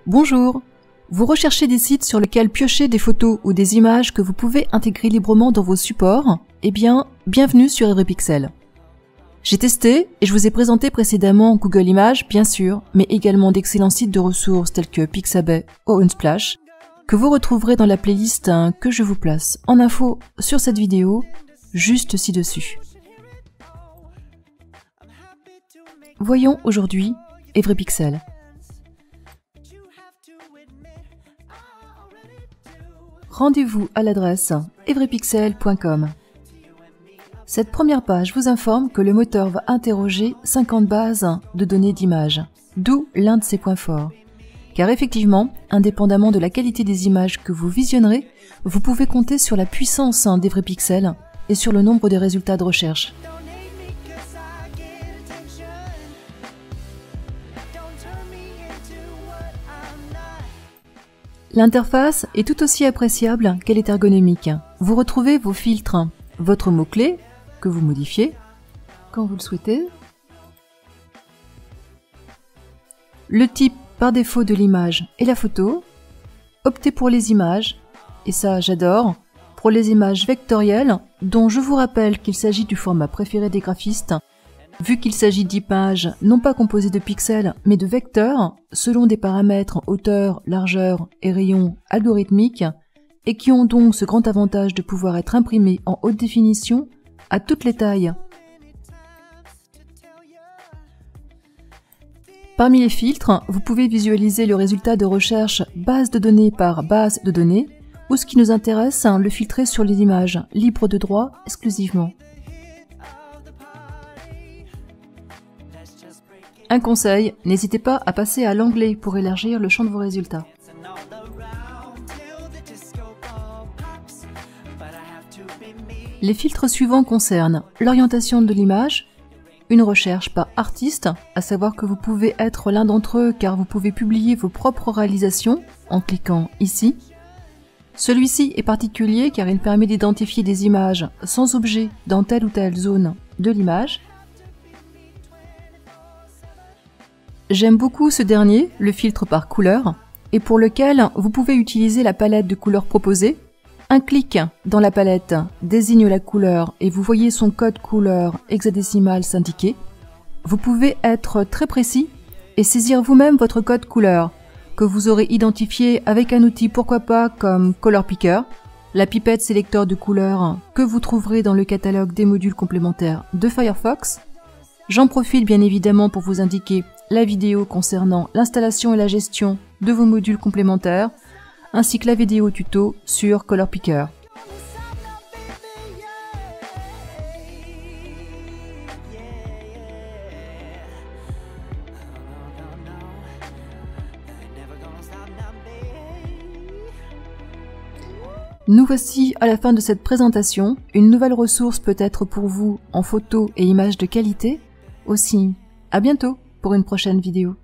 Bonjour! Vous recherchez des sites sur lesquels piocher des photos ou des images que vous pouvez intégrer librement dans vos supports? Eh bien, bienvenue sur Everypixel. J'ai testé et je vous ai présenté précédemment Google Images, bien sûr, mais également d'excellents sites de ressources tels que Pixabay ou Unsplash, que vous retrouverez dans la playlist que je vous place en info sur cette vidéo, juste ci-dessus. Voyons aujourd'hui Everypixel. Rendez-vous à l'adresse everypixel.com. Cette première page vous informe que le moteur va interroger 50 bases de données d'images, d'où l'un de ses points forts. Car effectivement, indépendamment de la qualité des images que vous visionnerez, vous pouvez compter sur la puissance d'Everypixel et sur le nombre de résultats de recherche. L'interface est tout aussi appréciable qu'elle est ergonomique. Vous retrouvez vos filtres, votre mot-clé, que vous modifiez quand vous le souhaitez, le type par défaut de l'image et la photo, optez pour les images, et ça j'adore, pour les images vectorielles, dont je vous rappelle qu'il s'agit du format préféré des graphistes, vu qu'il s'agit d'images non pas composées de pixels, mais de vecteurs, selon des paramètres hauteur, largeur et rayon algorithmiques, et qui ont donc ce grand avantage de pouvoir être imprimés en haute définition à toutes les tailles. Parmi les filtres, vous pouvez visualiser le résultat de recherche base de données par base de données, ou ce qui nous intéresse, le filtrer sur les images, libres de droit exclusivement. Un conseil, n'hésitez pas à passer à l'onglet pour élargir le champ de vos résultats. Les filtres suivants concernent l'orientation de l'image, une recherche par artiste, à savoir que vous pouvez être l'un d'entre eux car vous pouvez publier vos propres réalisations en cliquant ici. Celui-ci est particulier car il permet d'identifier des images sans objet dans telle ou telle zone de l'image. J'aime beaucoup ce dernier, le filtre par couleur, et pour lequel vous pouvez utiliser la palette de couleurs proposée. Un clic dans la palette désigne la couleur et vous voyez son code couleur hexadécimal s'indiquer. Vous pouvez être très précis et saisir vous-même votre code couleur, que vous aurez identifié avec un outil pourquoi pas comme Color Picker, la pipette sélecteur de couleurs que vous trouverez dans le catalogue des modules complémentaires de Firefox. J'en profite bien évidemment pour vous indiquer la vidéo concernant l'installation et la gestion de vos modules complémentaires, ainsi que la vidéo tuto sur Color Picker. Nous voici à la fin de cette présentation. Une nouvelle ressource peut être pour vous en photos et images de qualité. Aussi, à bientôt pour une prochaine vidéo.